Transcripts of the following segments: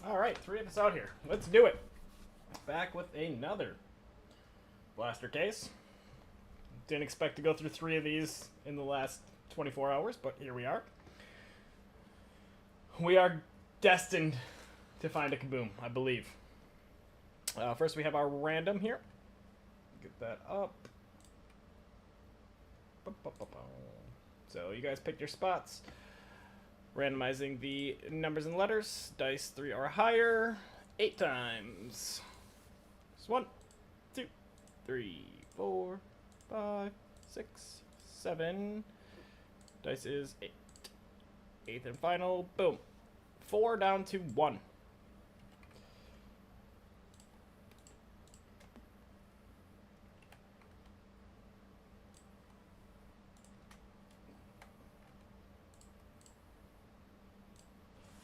Alright, 3 of us out here. Let's do it. Back with another blaster case. Didn't expect to go through 3 of these in the last 24 hours, but here we are. We are destined to find a kaboom, I believe. First we have our random here. Get that up. So you guys picked your spots. Randomizing the numbers and letters. Dice 3 or higher. 8 times. Just 1, 2, 3, 4, 5, 6, 7. Dice is 8. 8th and final. Boom. 4 down to 1.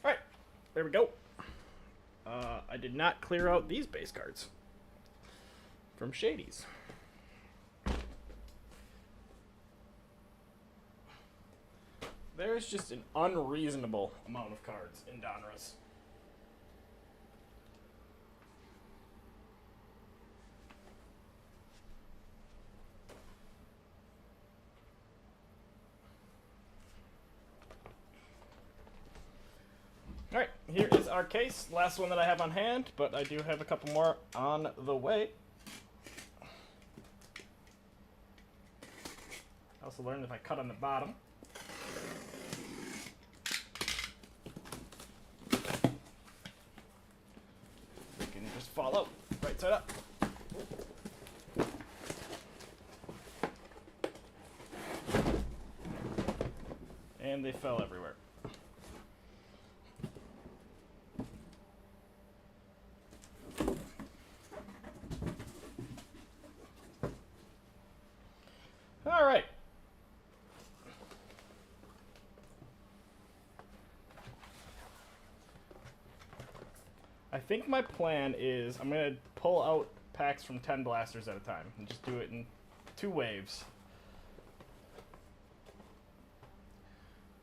Alright, there we go. I did not clear out these base cards from Shady's. There's just an unreasonable amount of cards in Donruss. Alright, here is our case. Last one that I have on hand, but I do have a couple more on the way. I also learned if I cut on the bottom, it can just fall out right side up. And they fell everywhere. All right. I think my plan is I'm going to pull out packs from 10 blasters at a time and just do it in 2 waves.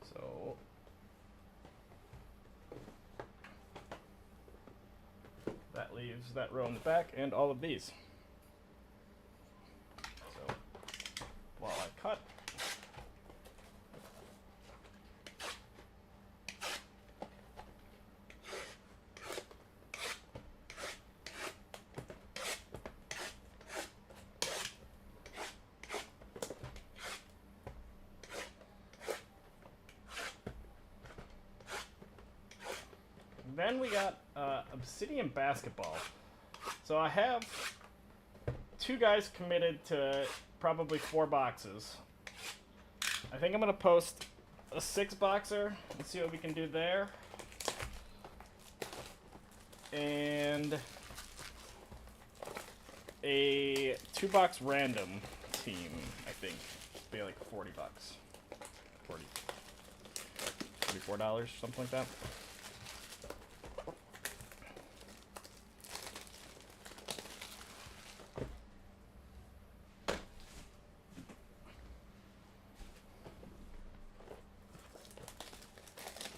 So that leaves that row in the back and all of these. So while I cut, then we got Obsidian Basketball. So I have 2 guys committed to probably 4 boxes. I think I'm going to post a 6-boxer and see what we can do there. And a 2-box random team, I think. It'd be like 40 bucks. $44, something like that.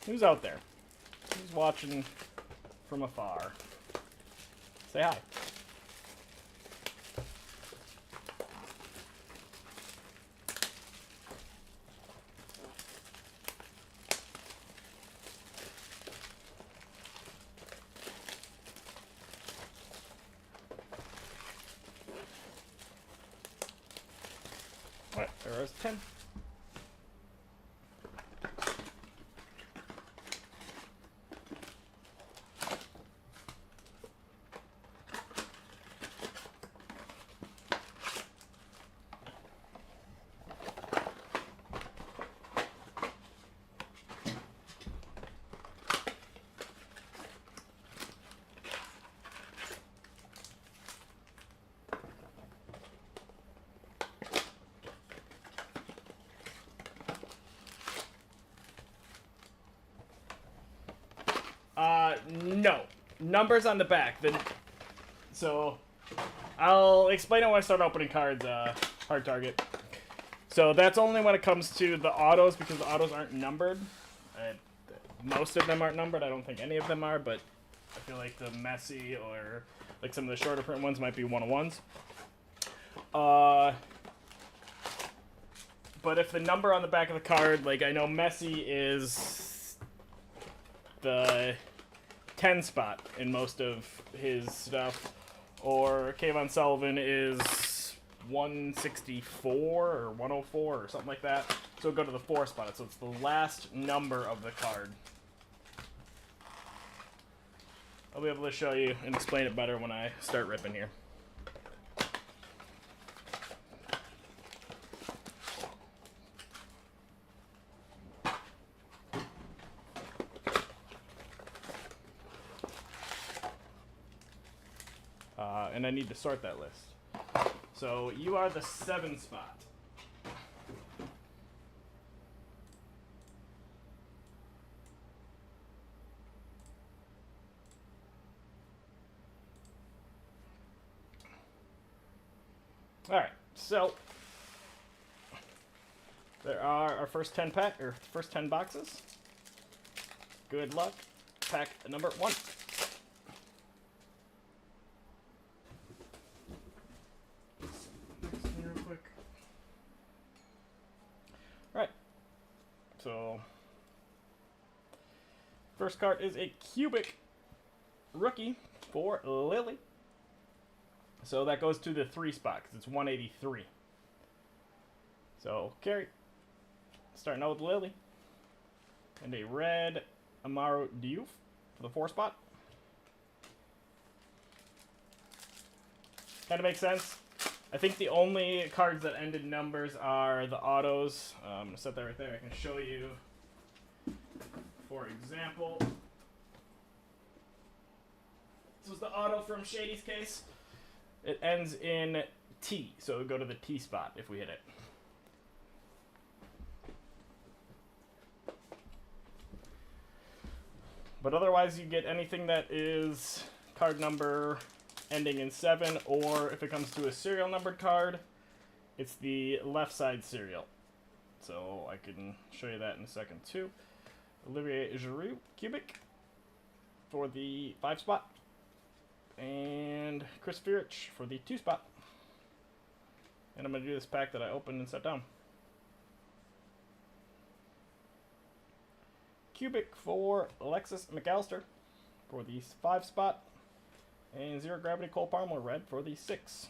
Who's out there? Who's watching from afar? Say hi. Alright, there's 10. No. Numbers on the back. So, I'll explain it when I start opening cards, hard target. So that's only when it comes to the autos, because the autos aren't numbered. Most of them aren't numbered. I don't think any of them are, but I feel like the Messi or like some of the shorter print ones might be 101s. But if the number on the back of the card, like I know Messi is the 10 spot in most of his stuff, or Kayvon Sullivan is 164 or 104 or something like that. So go to the 4 spot, so it's the last number of the card. I'll be able to show you and explain it better when I start ripping here. And I need to sort that list. So you are the 7 spot. Alright, so there are our first 10 first 10 boxes. Good luck. Pack number 1. Real quick. Alright. So first card is a cubic rookie for Lily. So that goes to the 3 spot because it's 183. So Carrie, starting out with Lily. And a red Amaro Diouf for the 4 spot. Kind of makes sense. I think the only cards that ended numbers are the autos. I'm going to set that right there. I can show you, for example. This was the auto from Shady's case. It ends in T, so it would go to the T spot if we hit it. But otherwise, you get anything that is card number ending in 7, or if it comes to a serial numbered card, it's the left side serial. So I can show you that in a second too. Olivier Giroud, cubic, for the 5 spot. And Chris Furich for the 2 spot. And I'm going to do this pack that I opened and set down. Cubic for Alexis McAllister for the 5 spot. And Zero Gravity Cole Palmer red for the 6.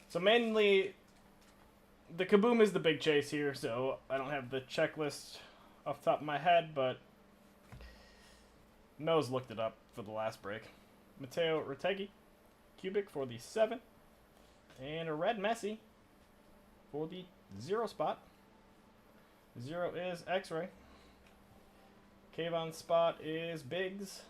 So mainly, the Kaboom is the big chase here, so I don't have the checklist off the top of my head, but Mel's looked it up for the last break. Matteo Retegui, cubic for the 7. And a red Messi for the 0 spot. 0 is X-Ray. Kayvon spot is Biggs.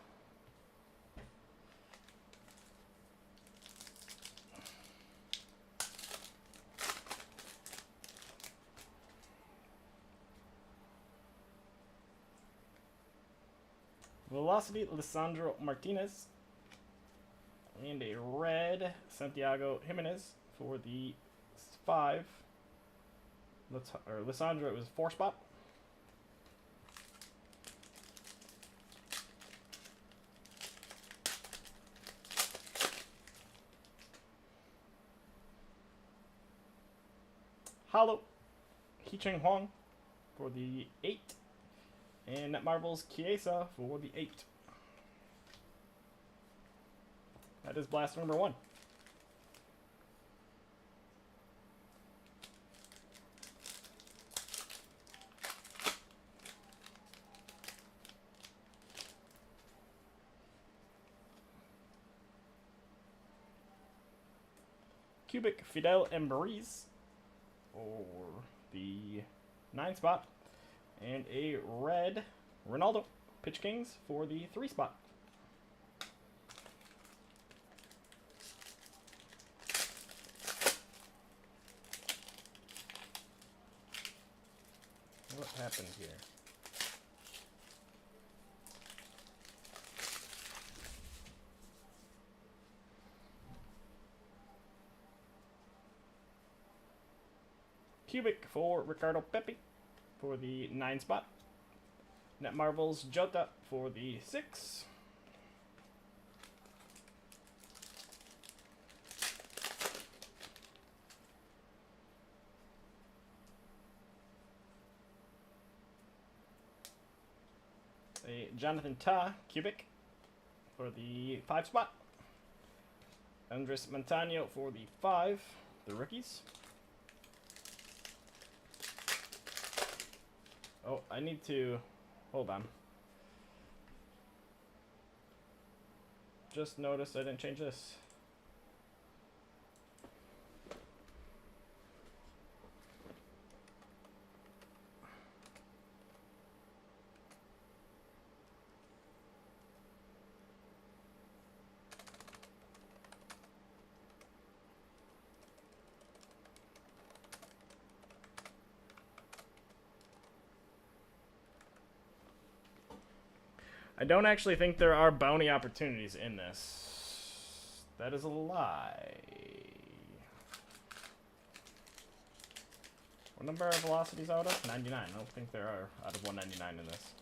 Velocity, Lisandro Martinez. And a red Santiago Jimenez for the 5. Lisandro, it was 4 spot. Hollow, Hee-Cheng Huang for the 8. And Net Marbles Chiesa for the 8. That is blast number 1. Cubic Fidel Embreeze for the 9 spot. And a red Ronaldo Pitch Kings for the 3 spot. What happened here? Cubic for Ricardo Pepi for the 9 spot. Net Marvels Jota for the 6. A Jonathan Ta Cubic for the 5 spot. Andres Montano for the 5, the rookies. Oh, I need to... Hold on. Just noticed I didn't change this. I don't actually think there are bounty opportunities in this. That is a lie. What number of velocities out of? 99. I don't think there are out of 199 in this.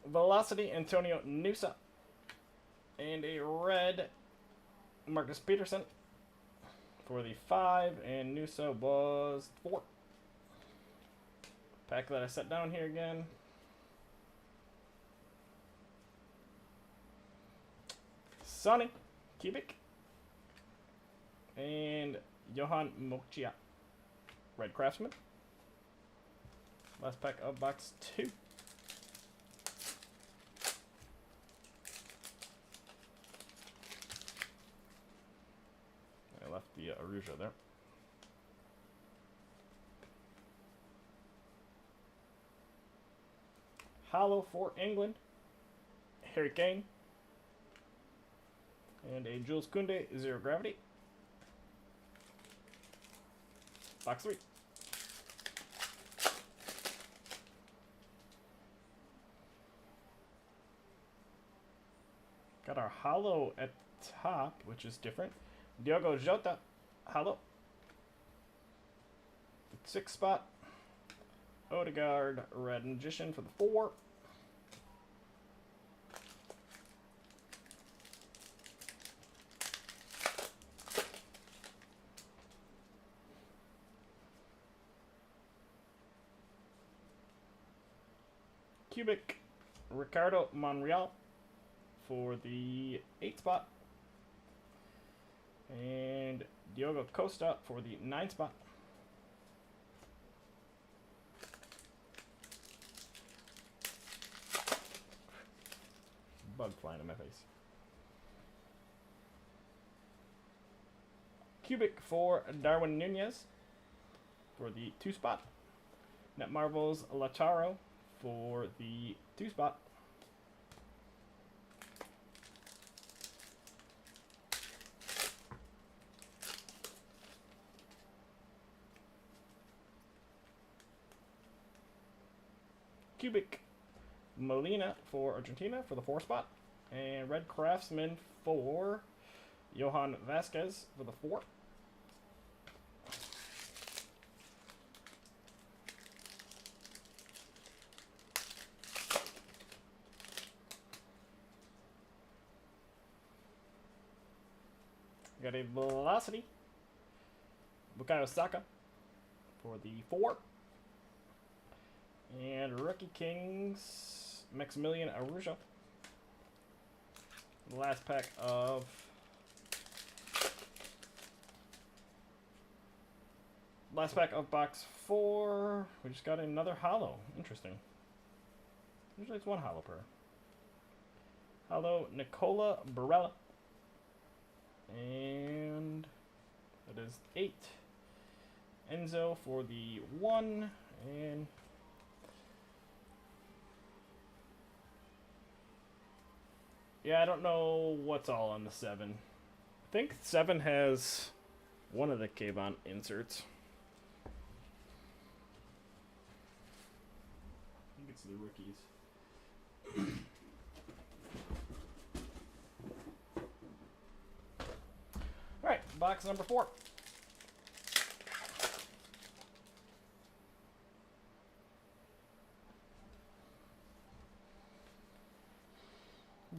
Velocity, Antonio Nusa. And a red Marcus Peterson for the 5, and Nusa was 4. Pack that I set down here again. Sonny Cubic. And Johan Mokchia. Red Craftsman. Last pack of box 2. I left the Arujo there. Hollow for England, Harry Kane, and a Jules Koundé, 0 gravity. Box 3. Got our hollow at top, which is different. Diogo Jota, hollow. 6 spot. Odegaard, Red Magician for the 4. Cubic, Ricardo Monreal for the 8 spot. And Diogo Costa for the 9 spot. Bug flying in my face. Cubic for Darwin Nunez for the 2 spot. Net Marvels Lautaro for the 2 spot. Cubic Molina for Argentina for the 4 spot. And Red Craftsman for Johan Vasquez for the 4. Got a Velocity, Bukayo Saka for the 4. And Rookie Kings, Maximilian Arujo. The last pack of box 4. We just got another hollow. Interesting. Usually it's 1 hollow per. Hollow Nicola Barella. And that is 8. Enzo for the 1. And yeah, I don't know what's all on the 7. I think 7 has one of the Kayvon inserts. I think it's the rookies. Alright, box number 4.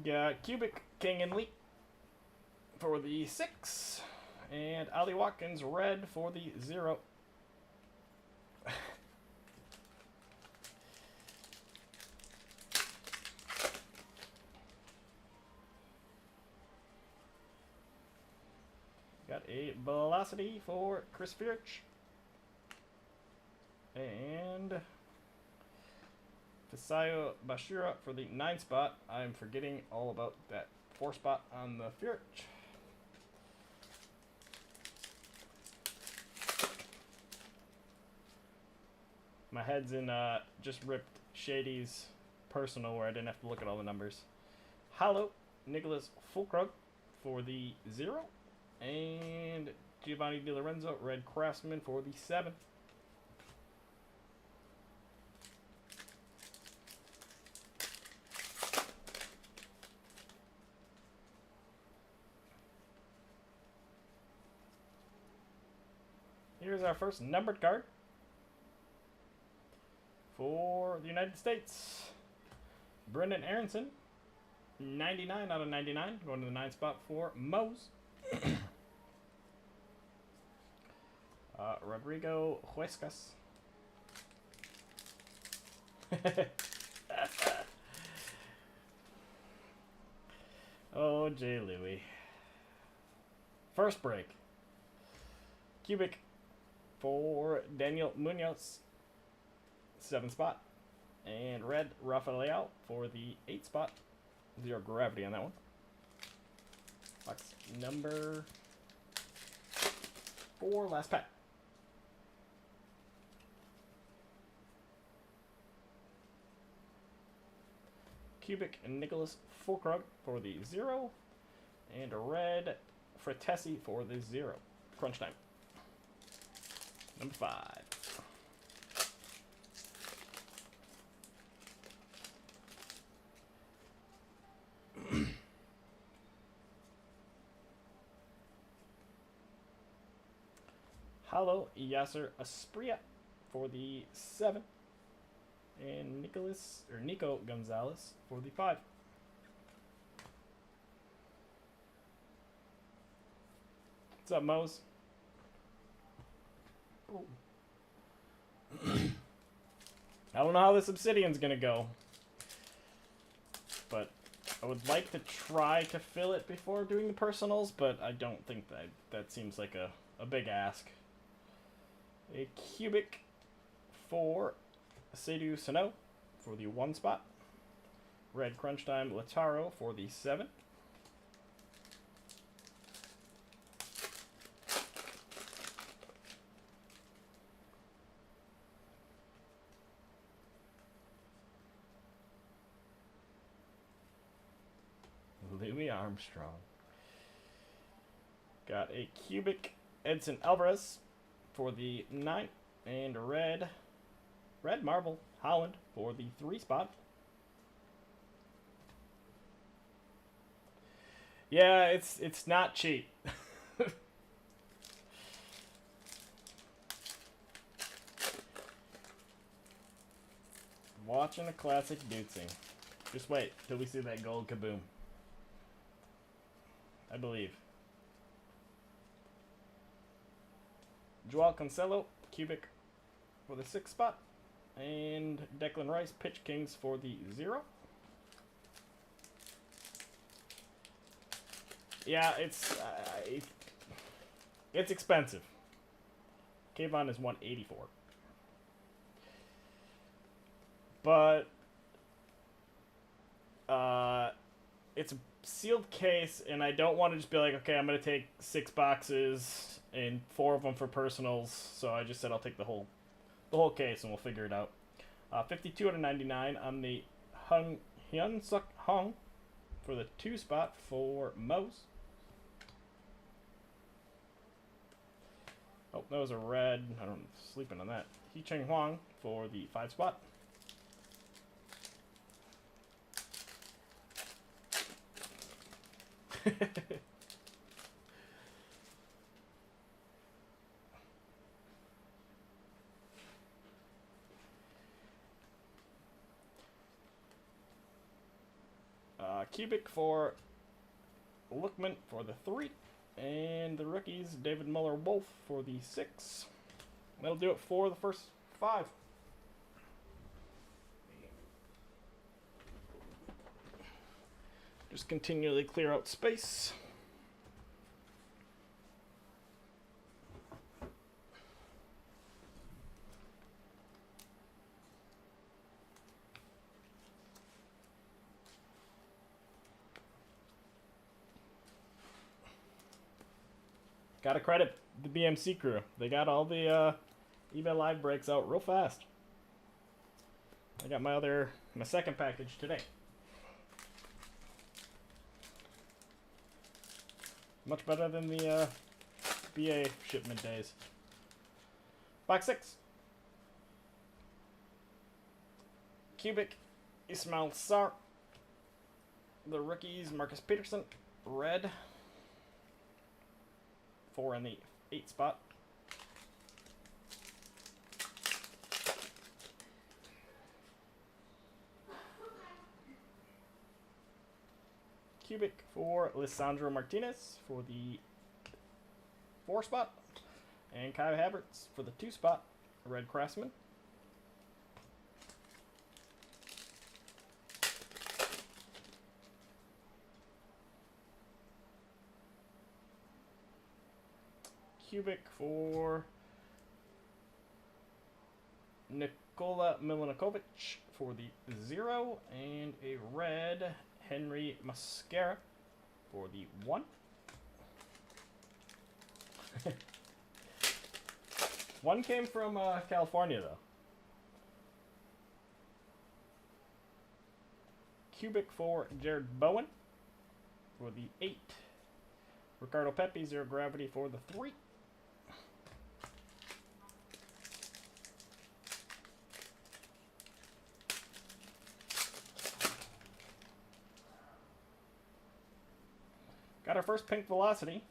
Got Cubic, King, and Lee for the 6. And Ali Watkins, red for the 0. Got a Velocity for Chris Fierch. And Fisayo Bashira for the 9 spot. I'm forgetting all about that 4 spot on the Fierch. My head's in just ripped Shady's personal where I didn't have to look at all the numbers. Hollow, Nicholas Fulkrug for the 0. And Giovanni Di Lorenzo, red Craftsman for the 7. Here's our first numbered card for the United States. Brendan Aronson, 99 out of 99, going to the 9 spot for Mose. Rodrigo Huescas. Oh, J. Louie. First break. Cubic for Daniel Munoz, 7 spot. And red Rafael for the 8 spot. 0 gravity on that one. Box number 4, last pack. Cubic and Nicholas Fulkrug for the 0. And a red Fratesi for the 0. Crunch time. Number 5. Hollow Yasser Aspria for the 7. And Nico Gonzalez for the 5. What's up, Mose? I don't know how this Obsidian's gonna go, but I would like to try to fill it before doing the personals, but I don't think that seems like a big ask. A Cubic for Seydou Sano for the 1 spot. Red Crunch Time Lataro for the 7. Louis Armstrong. Got a Cubic Edson Alvarez for the 9. And a red Marble Holland for the 3 spot. Yeah, it's not cheap. Watching a classic Dutesing. Just wait till we see that gold kaboom. I believe. Joao Cancelo, Cubic for the 6 spot. And Declan Rice, Pitch Kings for the 0. Yeah, it's expensive. Kayvon is 184. But it's a sealed case, and I don't want to just be like, okay, I'm going to take 6 boxes and 4 of them for personals. So I just said I'll take the whole case, and we'll figure it out. 52 out of 99 on the Hyun Suk Hong for the 2 spot for Mose. Oh, that was a red. I don't sleeping on that. Hee Cheng Huang for the 5 spot. Cubic for Lookman for the 3. And the rookies, David Muller-Wolf for the 6. That'll do it for the first 5. Just continually clear out space. Gotta credit the BMC crew. They got all the eBay live breaks out real fast. I got my second package today. Much better than the BA shipment days. Box 6. Cubic, Ismail Sarr. The rookies, Marcus Peterson, red. 4 in the 8 spot. Cubic for Lisandro Martinez for the 4 spot. And Kai Havertz for the 2 spot. Red Craftsman. Cubic for Nikola Milinovic for the 0. And a red Henry Mascara for the 1. One came from California, though. Cubic for Jared Bowen for the 8. Ricardo Pepe, 0 gravity for the 3. Got our first pink velocity.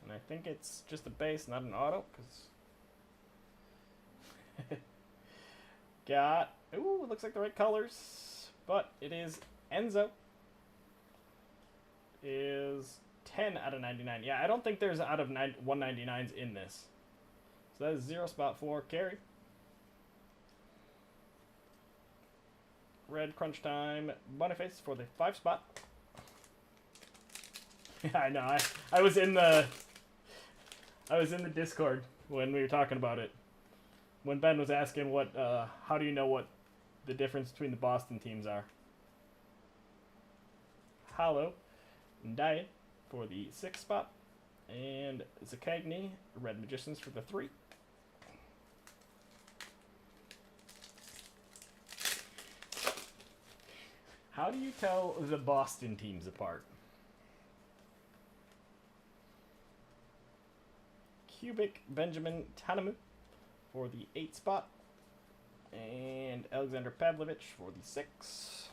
And I think it's just a base, not an auto, because got, ooh, it looks like the right colors, but it is Enzo. Is 10 out of 99. Yeah, I don't think there's out of 199s in this. So that is 0 spot for Carey. Red Crunch Time Boniface for the 5 spot. Yeah, I know. I was in the Discord when we were talking about it. When Ben was asking what how do you know what the difference between the Boston teams are. Hollow Diet for the 6 spot. And Zakagny, Red Magicians for the 3. How do you tell the Boston teams apart? Cubic Benjamin Tanamu for the 8 spot. And Alexander Pavlovich for the 6.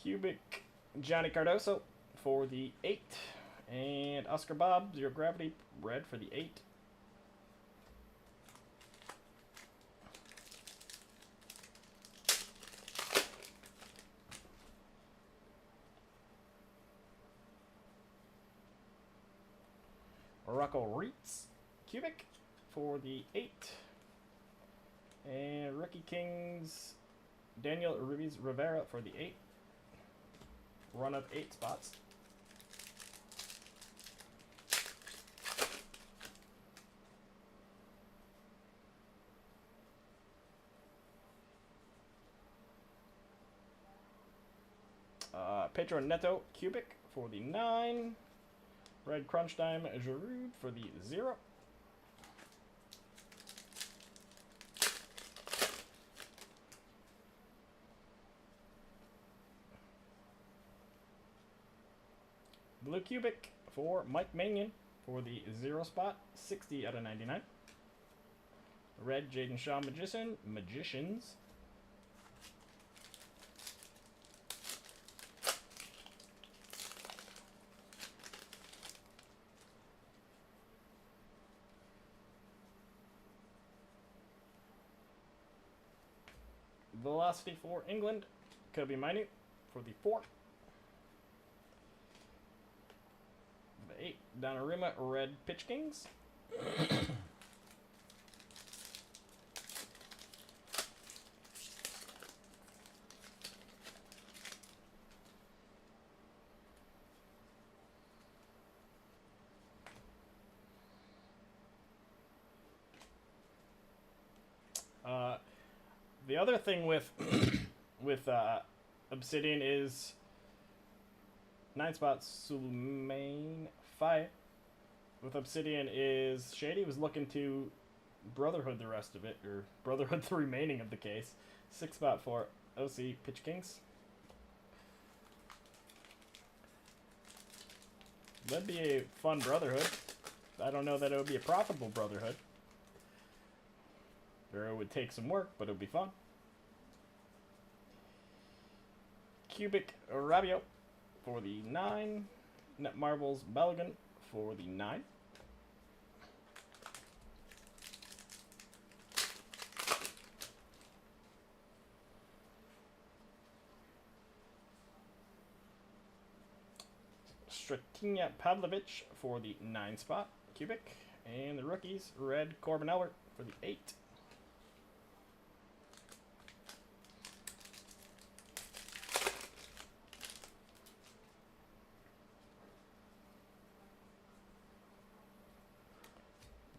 Cubic Johnny Cardoso for the 8. And Oscar Bob, 0 gravity, red for the 8. Rocco Reitz, Cubic for the 8. And Rookie Kings, Daniel Ruiz Rivera for the 8. Run of 8 spots. Pedro Neto, Cubic for the 9. Red Crunch Time Giroud for the 0. Blue Cubic for Mike Mannion for the 0 spot, 60 out of 99. Red Jaden Shaw Magicians. Velocity for England, Kobe Minute for the 4. The 8, Donnarumma, red Pitch Kings. The other thing with with Obsidian is 9 spots Sulmain Fire. With Obsidian is Shady was looking to Brotherhood the rest of it, or Brotherhood the remaining of the case. 6 spot for OC Pitch Kings. That'd be a fun Brotherhood. I don't know that it would be a profitable Brotherhood. Or it would take some work, but it would be fun. Cubic Rabiot for the 9. Net Marbles Belgian for the 9. Stratinja Pavlovic for the 9 spot, Cubic. And the rookies, red Corbin Elbert for the 8.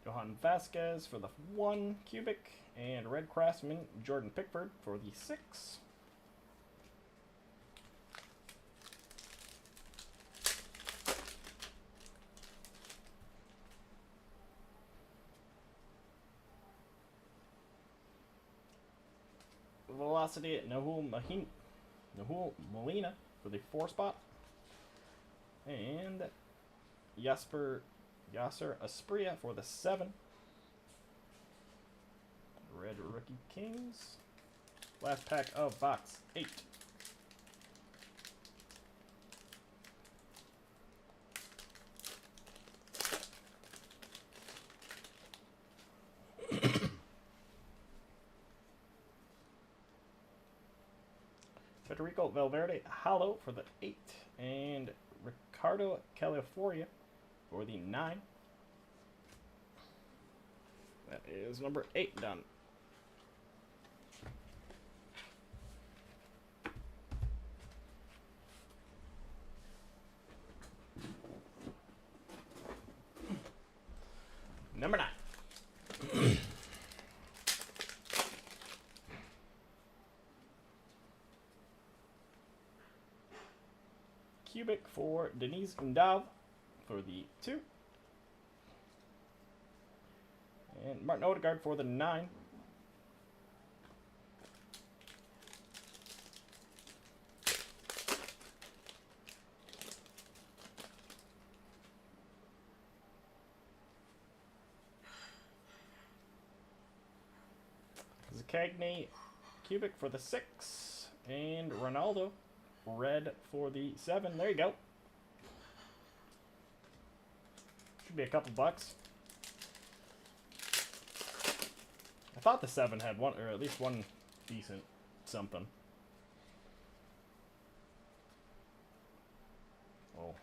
Johan Vasquez for the 1, Cubic. And red Craftsman, Jordan Pickford for the 6. Velocity at Nahul Molina for the 4 spot. And Yasser Aspria for the 7. Red Rookie Kings. Last pack of box 8. Federico Valverde Hollow for the 8. And Ricardo Califoria for the 9. That is number 8 done. Number 9. Cubic for Denise Undav for the 2. And Martin Odegaard for the 9. Cagney, Cubic for the 6, and Ronaldo, red for the 7. There you go. Should be a couple bucks. I thought the 7 had one, or at least one decent something. Oh,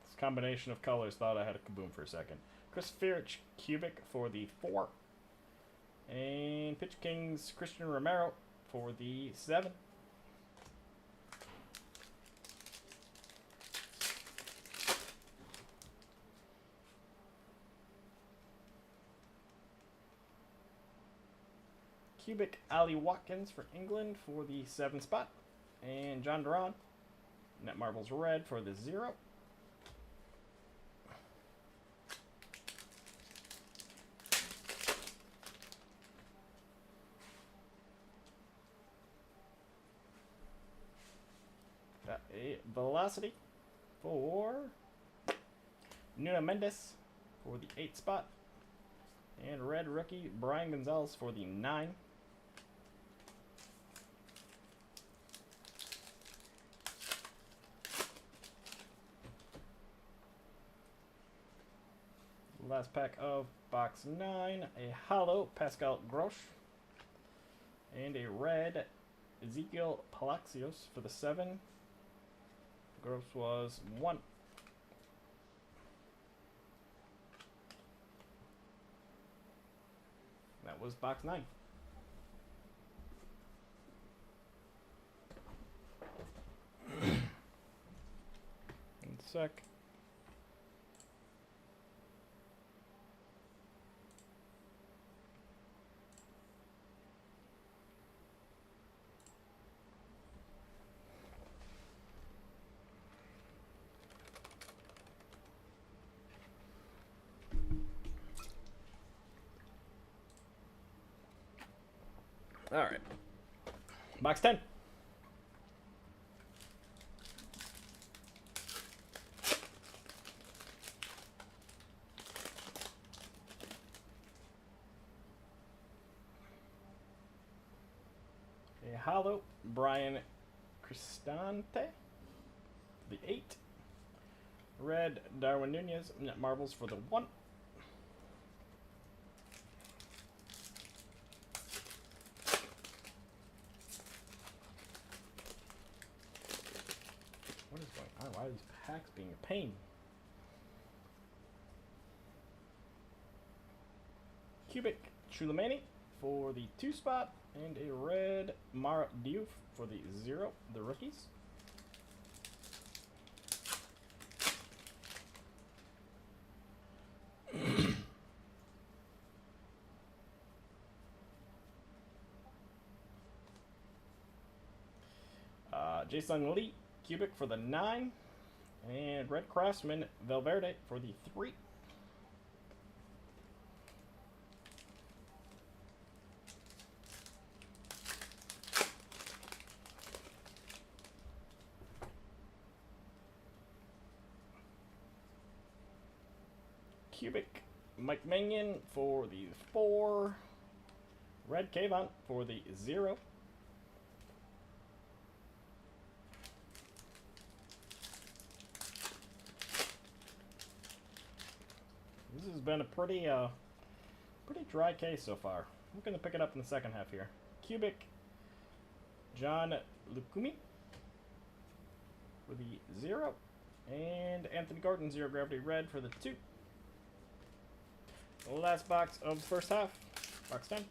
this combination of colors thought I had a kaboom for a second. Chris Firich, Cubic for the 4. And Pitch Kings, Christian Romero for the 7. Cubic Ali Watkins for England for the 7 spot. And John Duran, Net Marbles red for the 0. Got a Velocity for Nuno Mendes for the 8 spot. And red rookie Brian Gonzalez for the 9. Last pack of box 9, a hollow Pascal Grosch, and a red Ezekiel Palacios for the 7. Gross was 1. That was box 9. 1 sec. All right. Box 10. A hollow Brian Cristante. The 8. Red Darwin Nunez net marbles for the 1. What is going on? Why are these packs being a pain? Cubic Chulamani for the 2 spot, and a red Mara Diouf for the 0, the rookies. Jason Lee, Cubic for the 9, and red Craftsman Valverde for the 3. Cubic Mike Mannion for the 4, red Kayvon for the 0. This has been a pretty dry case so far. I'm going to pick it up in the second half here. Cubic John Lukumi for the 0, and Anthony Gordon 0 gravity red for the 2. The last box of the first half, box 10.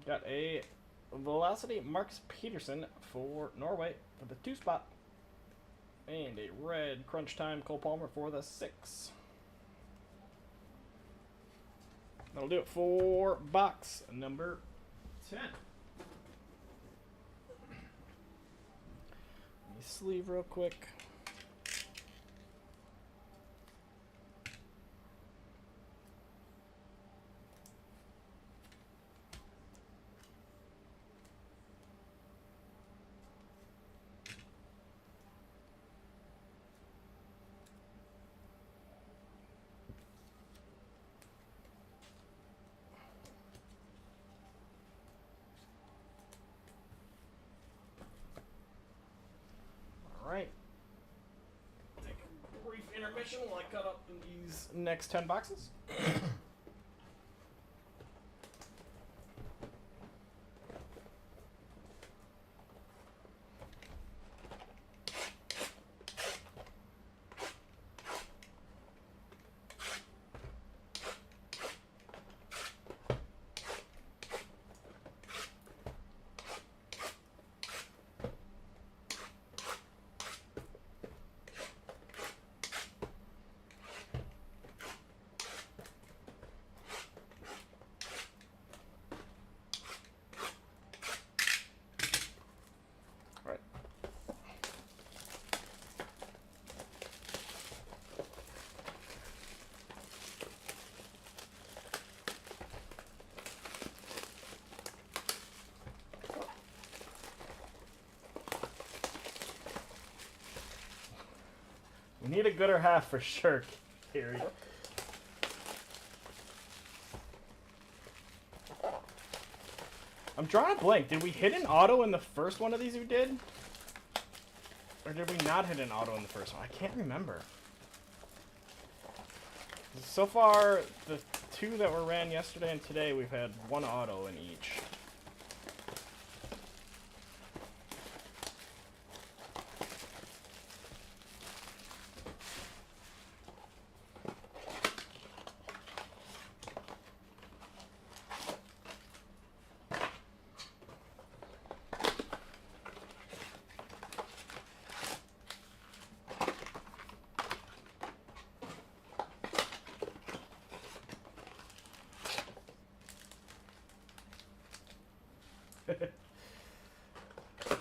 Got a Velocity Marcus Peterson for Norway for the 2 spot, and a red Crunch Time Cole Palmer for the 6. That'll do it for box number 10. Let me sleeve real quick. Alright. Take a brief intermission while I cut up these next 10 boxes. We need a gooder half for sure, Carrie. I'm drawing a blank. Did we hit an auto in the first one of these we did? Or did we not hit an auto in the first one? I can't remember. So far, the 2 that were ran yesterday and today, we've had 1 auto in each.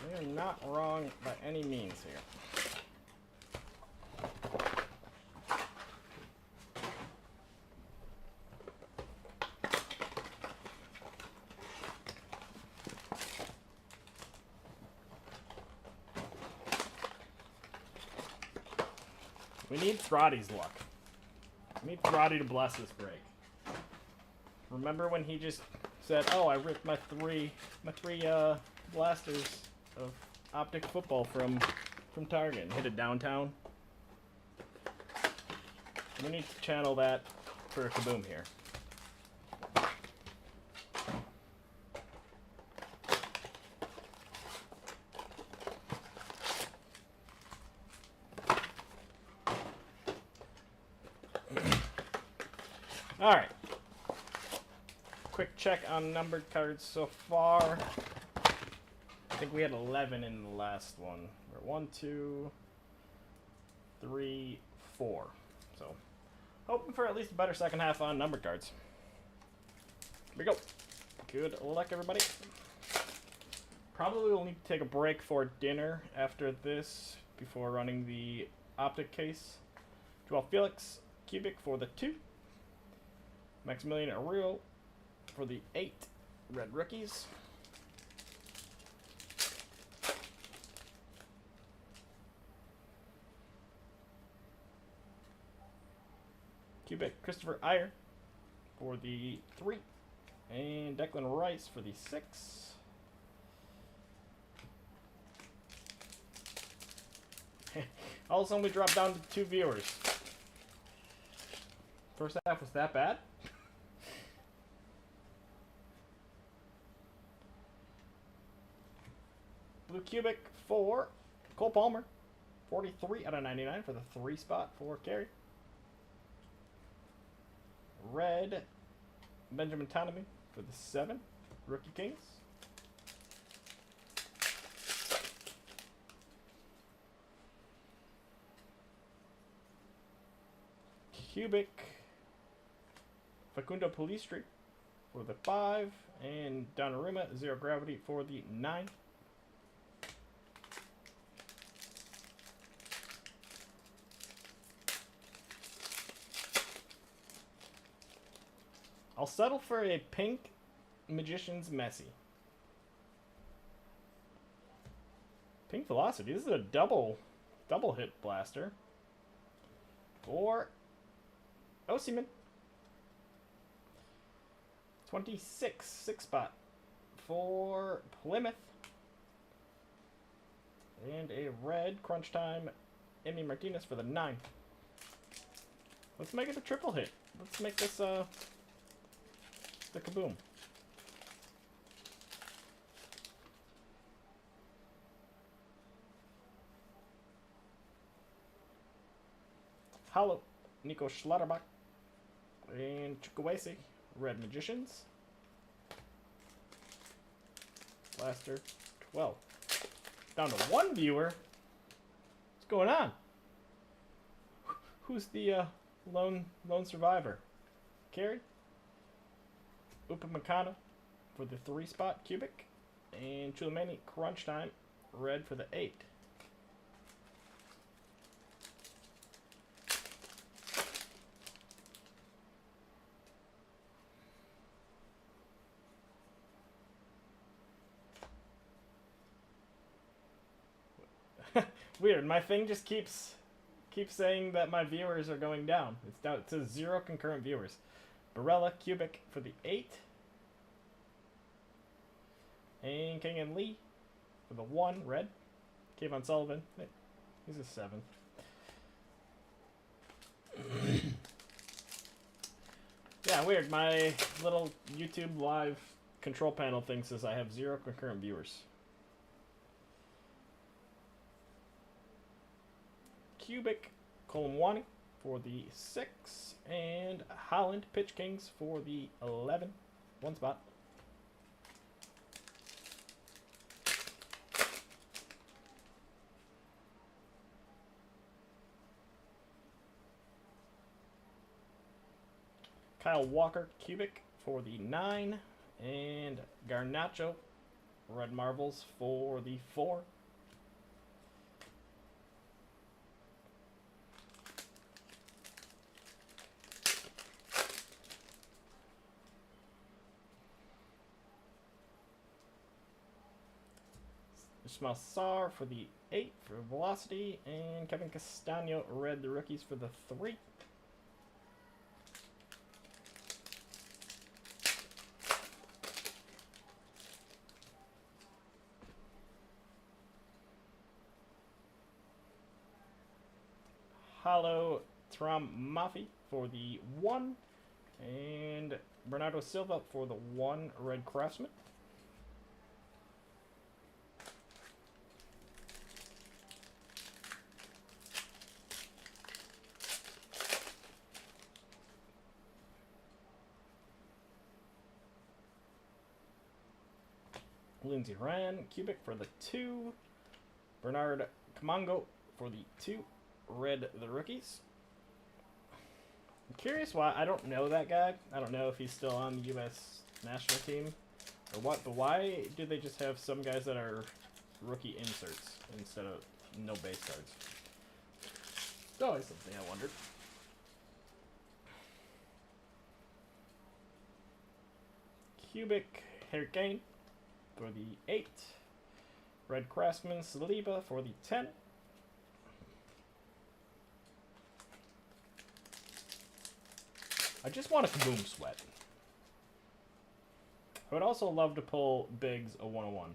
They are not wrong by any means here. We need Throtty's luck. We need Throtty to bless this break. Remember when he just said, "Oh, I ripped my three blasters of optic football from Target and hit it downtown." We need to channel that for a kaboom here. All right. Quick check on numbered cards so far. I think we had 11 in the last one. We're 1, 2, 3, 4. So, hoping for at least a better second half on numbered cards. Here we go. Good luck, everybody. Probably will need to take a break for dinner after this before running the optic case. Joel Felix, Cubic for the 2. Maximilian Ariel for the 8 red rookies. Cubic Christopher Iyer for the 3. And Declan Rice for the 6. All of a sudden we dropped down to 2 viewers. First half was that bad? Blue Cubic for Cole Palmer. 43 out of 99 for the 3 spot for Carey. Red Benjamin Tonamy for the 7 Rookie Kings. Cubic Facundo Palistri for the 5. And Donnarumma, 0 gravity for the 9. I'll settle for a pink Magician's Messi. Pink Velocity. This is a double hit blaster. For Osimhen. 26, 6 spot for Plymouth. And a red Crunch Time Emi Martinez for the 9. Let's make it a triple hit. Let's make this the kaboom. Hollow, Nico Schlotterbach, and Chukwueze, Red Magicians. Blaster, 12. Down to 1 viewer. What's going on? Who's the lone survivor? Carey? Upamecano for the 3 spot Cubic. And Chouameni Crunch Time, red for the 8. Weird, my thing just keeps saying that my viewers are going down. It's down. It says 0 concurrent viewers. Barella Cubic for the 8. And King and Lee for the 1 red. Kayvon Sullivan. He's a 7. Yeah, weird. My little YouTube live control panel thing says I have 0 concurrent viewers. Cubic Columwani for the 6, and Holland Pitch Kings for the 11. One spot. Kyle Walker Cubic for the 9, and Garnacho Red Marbles for the 4. Ismail Sarr for the 8 for Velocity, and Kevin Castano Red the Rookies for the 3. Hollow Tram Mafi for the 1, and Bernardo Silva for the 1 Red Craftsman. Lindsey Ran Cubic for the 2, Bernard Camango for the 2 Red the Rookies. I'm curious why. I don't know that guy. I don't know if he's still on the U.S. national team or what, but why do they just have some guys that are rookie inserts instead of no base cards? It's always something I wondered. Cubic Hurricane for the 8, Red Craftsman Saliba for the 10. I just want a Kaboom Sweat. I would also love to pull Biggs a 101.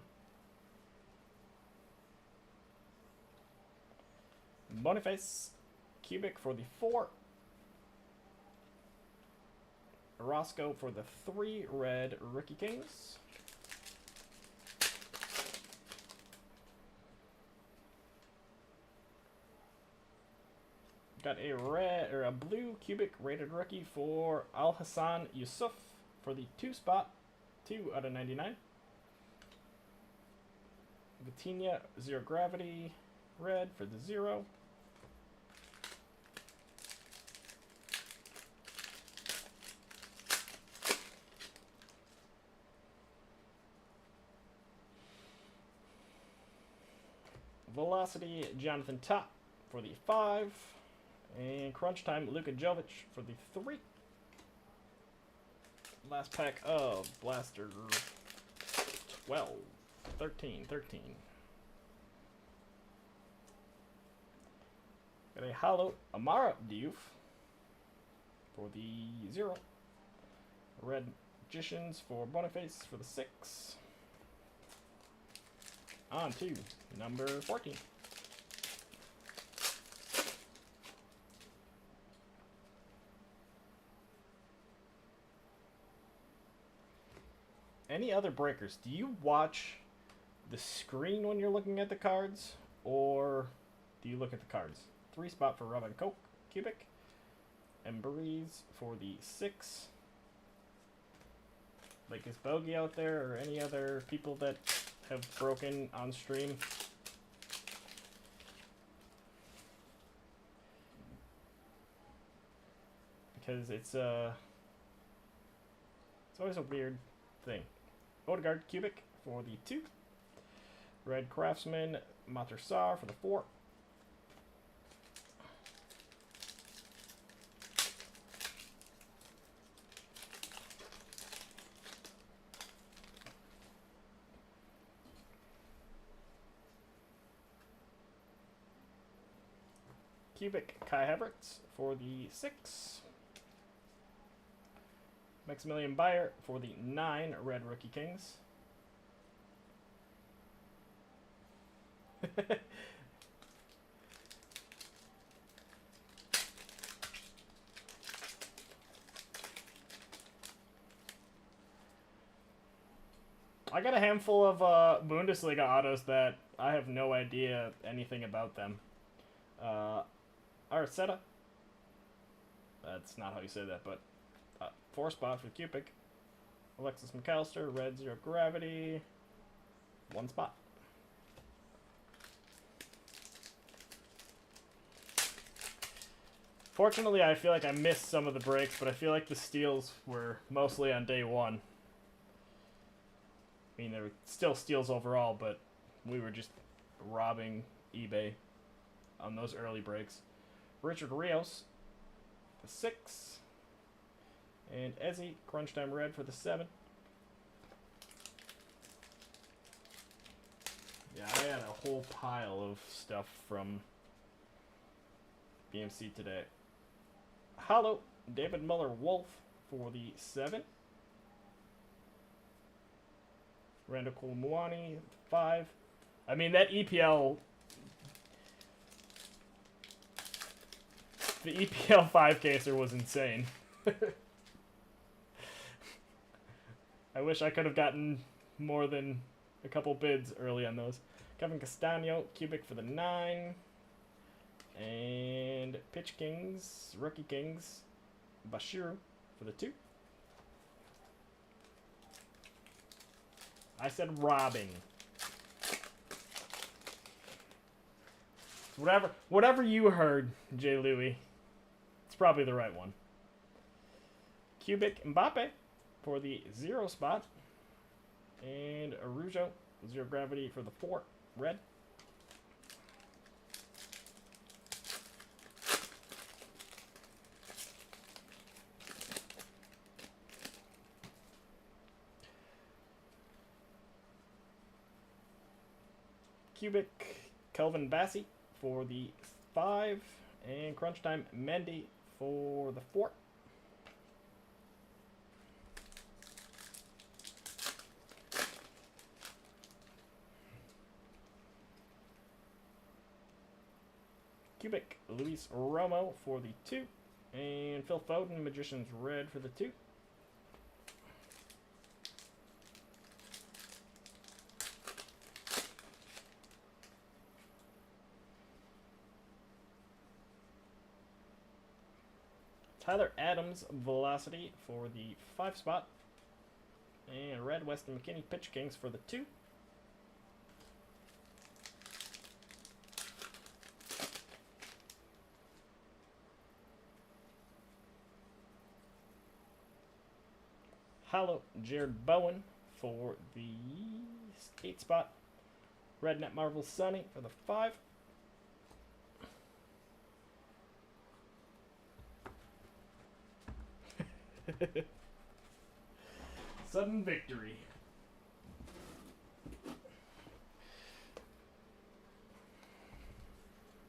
Boniface Cubic for the 4. Orozco for the 3 Red Rookie Kings. Got a red or a blue Cubic rated rookie for Al Hassan Yusuf for the 2 spot, 2 out of 99. Vitinha Zero Gravity red for the 0. Velocity Jonathan Top for the 5. And Crunch Time, Luka Jovic for the 3. Last pack of Blaster 12. 13. Got a Hollow Amara Diouf for the 0. Red Magicians for Boniface for the 6. On to number 14. Any other breakers? Do you watch the screen when you're looking at the cards, or do you look at the cards? 3 spot for Robin Coke Cubic, and Breeze for the 6. Like, is Bogey out there, or any other people that have broken on stream? Because it's always a weird thing. Odegaard Cubic for the 2. Red Craftsman Matursar for the 4. Cubic Kai Havertz for the 6. Maximilian Bayer for the 9 Red Rookie Kings. I got a handful of Bundesliga autos that I have no idea anything about them. Arceta. That's not how you say that, but 4 spot for Cupic. Alexis McAllister, red 0 gravity. 1 spot. Fortunately, I feel like I missed some of the breaks, but I feel like the steals were mostly on day 1. I mean, there were still steals overall, but we were just robbing eBay on those early breaks. Richard Rios, the 6. And Ezzy, crunch time red for the 7. Yeah, I had a whole pile of stuff from BMC today. Hollow, David Muller-Wolf for the 7. Randall Colomwani, 5. I mean, that EPL... The EPL 5-caser was insane. I wish I could have gotten more than a couple bids early on those. Kevin Castano, Cubic for the 9. And Pitch Kings, Rookie Kings, Bashiru for the 2. I said robbing. Whatever you heard, J. Louis, it's probably the right one. Cubic Mbappe for the 0 spot. And Arujo, 0 gravity for the 4, red. Cubic Kelvin Bassey for the 5, and crunch time Mendy for the 4. Cubic Luis Romo for the 2, and Phil Foden Magician's red for the 2. Tyler Adams, Velocity for the 5 spot. And red Weston McKinney, Pitch Kings for the 2. Hollow Jared Bowen for the 8 spot. Red Net Marvel Sunny for the 5. Sudden victory.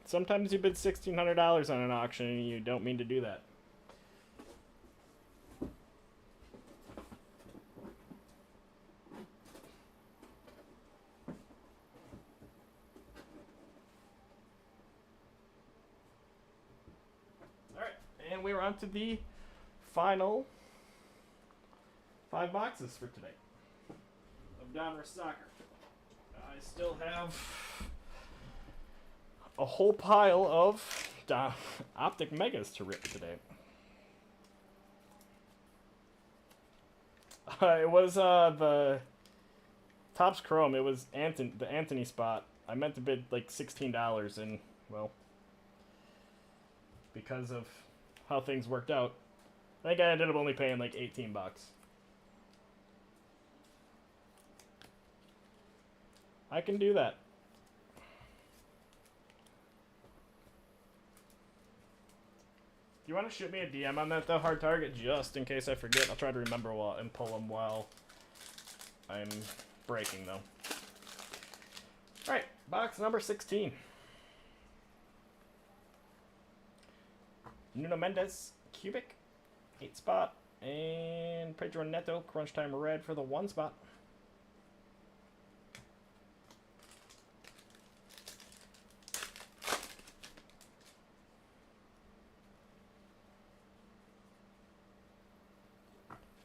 Sometimes you bid $1,600 on an auction and you don't mean to do that. Alright, and we're on to the final 5 boxes for today of Donruss Soccer. I still have a whole pile of Optic Megas to rip today. It was the Topps Chrome. It was the Anthony spot. I meant to bid like $16, and well, because of how things worked out, I think I ended up only paying like $18. I can do that. Do you want to shoot me a DM on that, though, Hard Target, just in case I forget? I'll try to remember and pull them while I'm breaking, though. Alright, box number 16. Nuno Mendes, Cubic, 8 spot, and Pedro Neto, crunch time red for the 1 spot.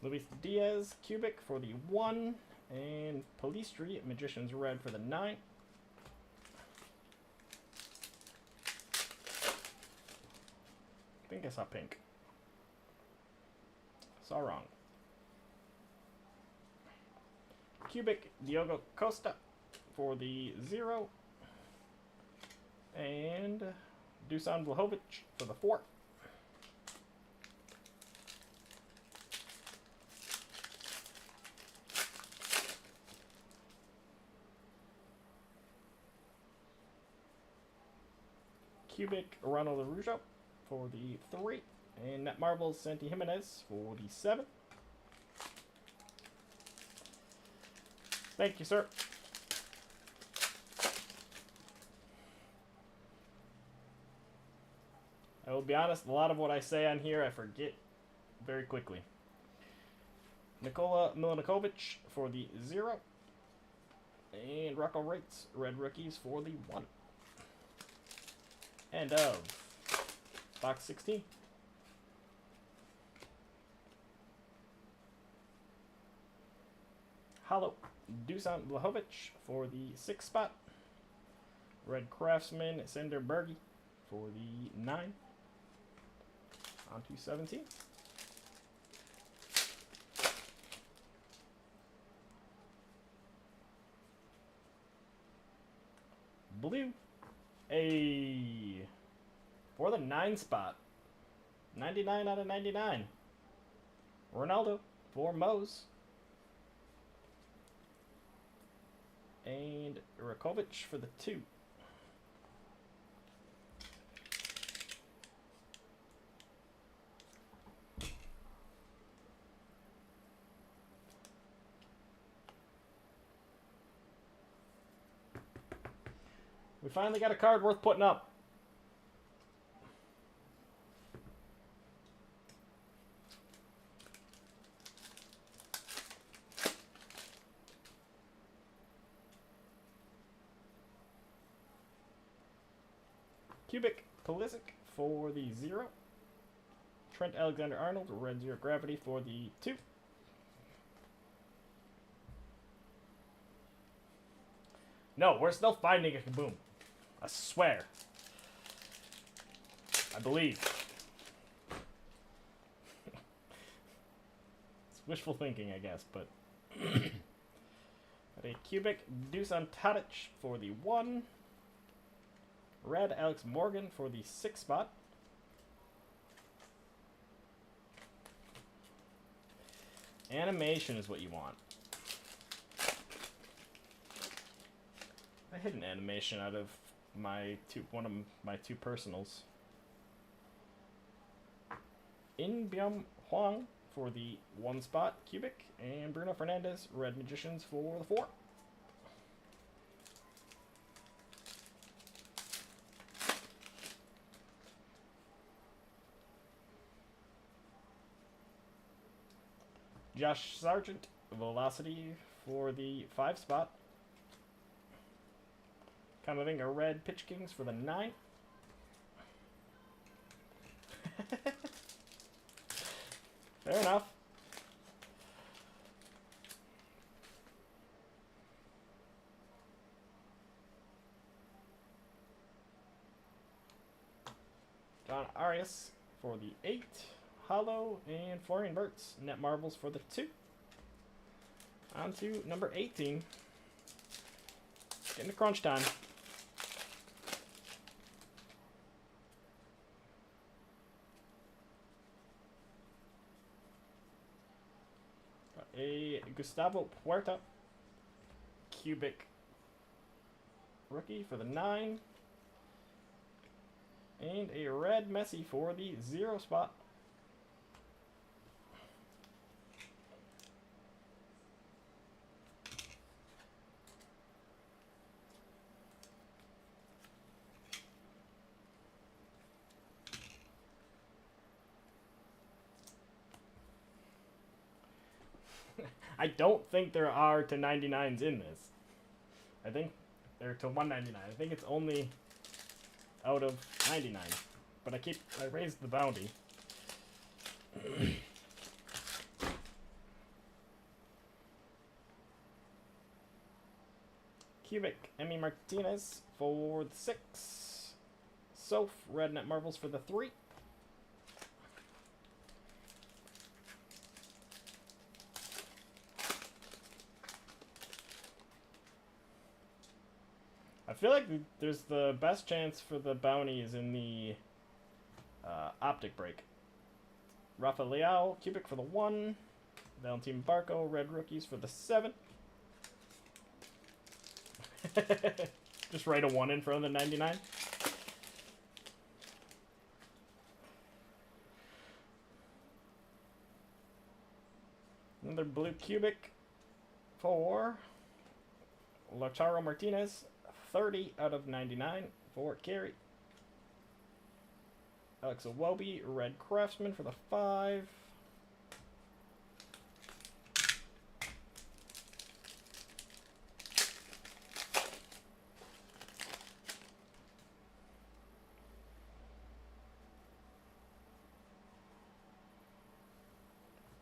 Luis Diaz, Cubic for the 1, And Palistri, Magician's red for the 9. I think I saw pink. Saw wrong. Cubic, Diogo Costa for the 0. And Dusan Vlahovic for the 4. Cubic, Ronald Araujo for the 3. And Net Marbles, Santi Jimenez for the 7. Thank you, sir. I will be honest, a lot of what I say on here I forget very quickly. Nikola Milankovic for the 0. And Rocco Rates, red rookies for the 1. End of box 16. Hollow, Dusan Vlahovic for the 6 spot. Red Craftsman, Sender Berge for the 9. On to 17. Blue, for the 9 spot. 99 out of 99. Ronaldo for Mose. And Rakovic for the 2. We finally got a card worth putting up. Cubic, Pulisic for the 0. Trent Alexander-Arnold, red 0 gravity for the 2. No, we're still finding a Kaboom. I swear. I believe. It's wishful thinking, I guess, but... a Cubic, Dusan Tadic for the 1. Red Alex Morgan for the 6 spot. Animation is what you want. I hid an animation out of one of my 2 personals. In Byung Hwang for the 1 spot, Cubic, and Bruno Fernandes, Red Magicians for the 4. Josh Sargent, Velocity for the 5 spot. Kamavinga, Red Pitch Kings for the 9. Fair enough. John Arias for the 8. Hollow, and Florian Wirtz, Net Marbles for the 2. On to number 18. Getting to crunch time. Got a Gustavo Puerta, Cubic rookie for the 9. And a red Messi for the 0 spot. I don't think there are to 99s in this. I think they're to 199. I think it's only out of 99. But I raised the bounty. Cubic, Emmy Martinez for the 6. Soph, red net marbles for the 3. I feel like there's the best chance for the bounties in the optic break. Rafael Cubic for the 1. Valentin Barco, red rookies for the 7. Just write a 1 in front of the 99. Another blue cubic for Lautaro Martinez, 30 out of 99 for Carey. Alex Iwobi, red craftsman for the 5.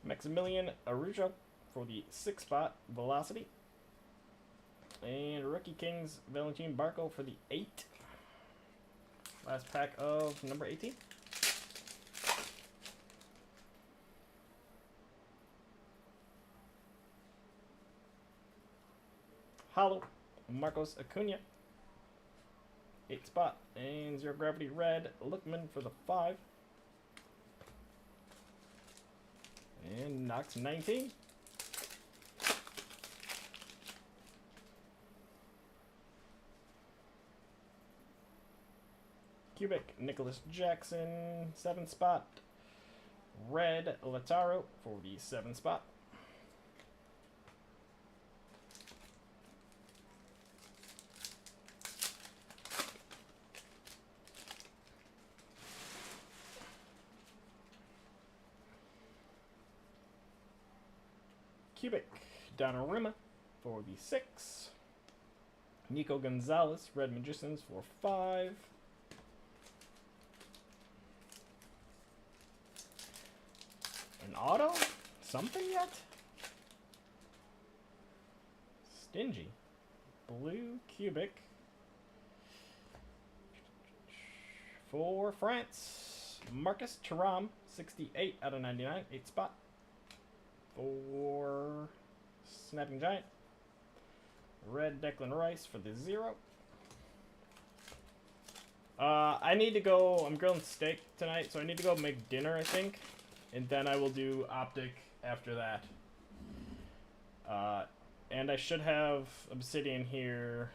Maximilian Arujo for the 6 spot, Velocity. And Rookie Kings, Valentin Barco for the 8. Last pack of number 18. Hollow, Marcos Acuna. 8 spot. And Zero Gravity Red, Lookman for the 5. And Knox 19. Cubic, Nicholas Jackson, 7 spot. Red, Lautaro for the 7 spot. Cubic, Donnarumma for the 6. Nico Gonzalez, Red Magicians for 5. An auto? Something yet? Stingy. Blue Cubic for France. Marcus Thuram, 68 out of 99, 8 spot. For Snapping Giant. Red Declan Rice for the 0. I need to go. I'm grilling steak tonight, so I need to go make dinner, I think. And then I will do Optic after that. And I should have Obsidian here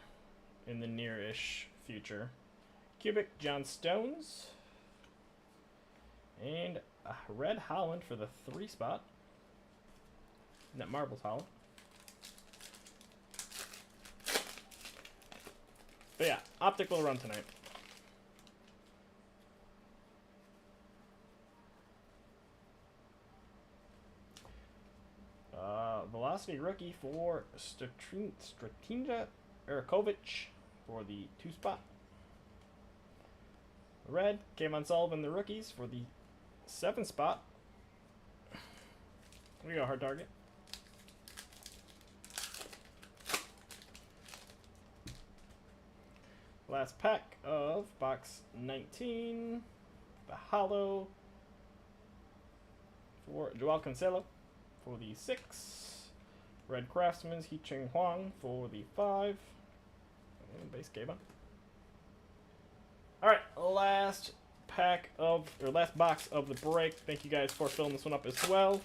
in the near-ish future. Cubic, John Stones. And Red Holland for the 3 spot. Net Marbles Holland. But yeah, Optic will run tonight. Velocity rookie for Stratinja Erkovic for the 2 spot. Red, Kayvon Sullivan, the rookies for the 7 spot. We got a hard target. Last pack of box 19. The hollow for Joao Cancelo for the 6. Red Craftsman's He Ching Huang for the 5. And base Kayvon. Alright, last box of the break. Thank you guys for filling this one up as well.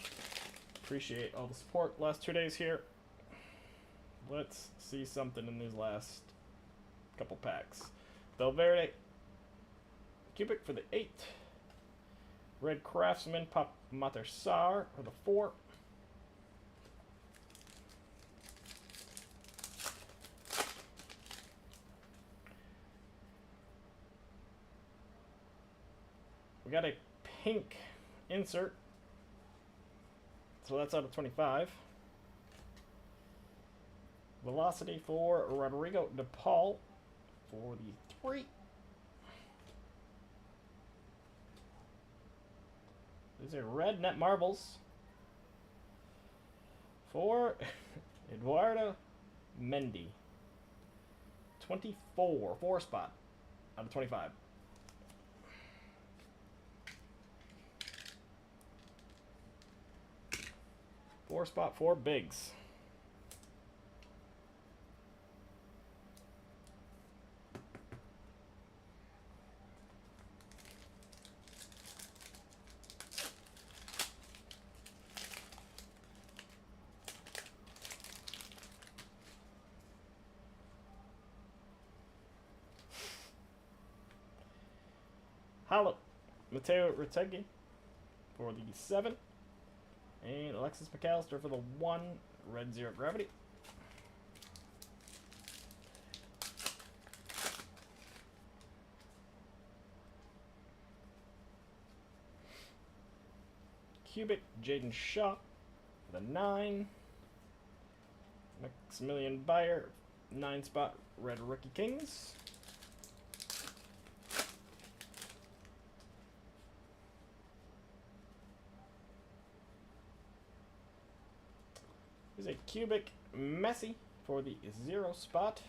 Appreciate all the support last 2 days here. Let's see something in these last couple packs. Valverde Cubic for the 8. Red Craftsman Pop Matersar for the 4. We got a pink insert. So that's out of 25. Velocity for Rodrigo De Paul for the 3. These are red net marbles for Eduardo Mendy. 24. 4 spot out of 25. Four spot, 4 bigs. Hollow, Mateo Retegui for the 7. And Alexis McAllister for the 1. Red 0 gravity. Cubic, Jaden Shaw for the 9. Maximilian Bayer, 9 spot, Red Rookie Kings. Here's a cubic Messi for the 0 spot.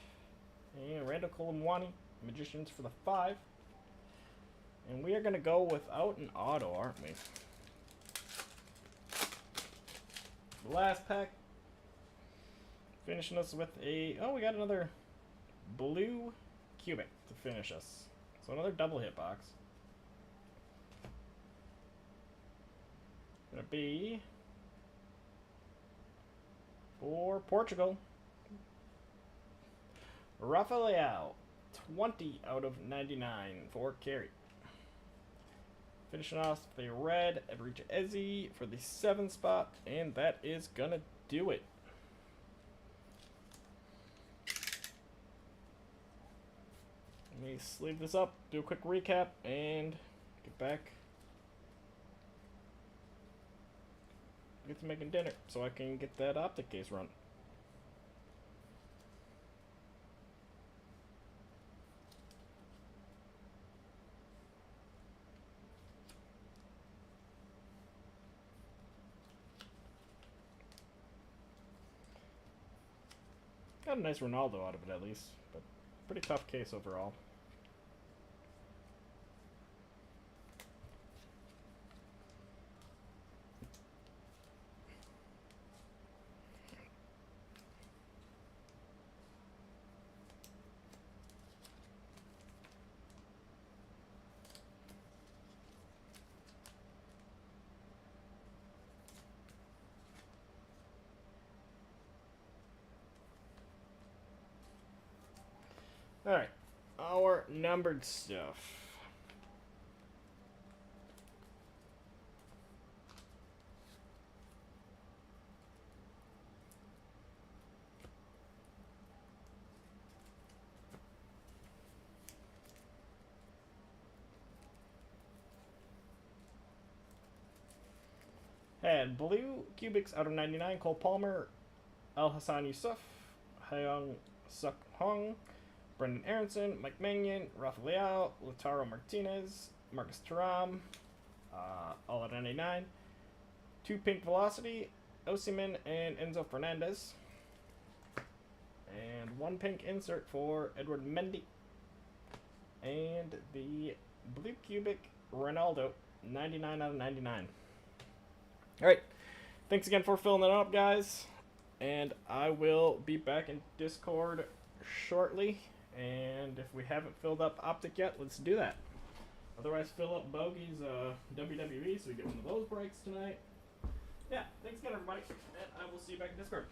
And Randall Colomwani, Magicians for the 5. And we are going to go without an auto, aren't we? The last pack. Finishing us with a... Oh, we got another blue cubic to finish us. So another double hit box. Gonna be... for Portugal, Rafael, 20 out of 99 for carry. Finishing off the red, Everich Eze for the 7 spot, and that is gonna do it. Let me sleeve this up, do a quick recap, and get back. Get to making dinner so I can get that optic case run. Got a nice Ronaldo out of it at least, but pretty tough case overall. Alright, our numbered stuff. Had blue cubics out of 99, Cole Palmer, Al Hassan Yusuf, Hyung Suk Hong, Brendan Aronson, Mike Mannion, Rafael, Lautaro Martinez, Marcus Thuram, all at 99. 2 pink Velocity, Osimhen and Enzo Fernandez. And 1 pink insert for Edward Mendy. And the blue cubic Ronaldo, 99 out of 99. Alright, thanks again for filling that up, guys. And I will be back in Discord shortly. And if we haven't filled up Optic yet, let's do that. Otherwise, fill up Bogey's WWE so we get one of those breaks tonight. Yeah, thanks again, everybody. And I will see you back in Discord.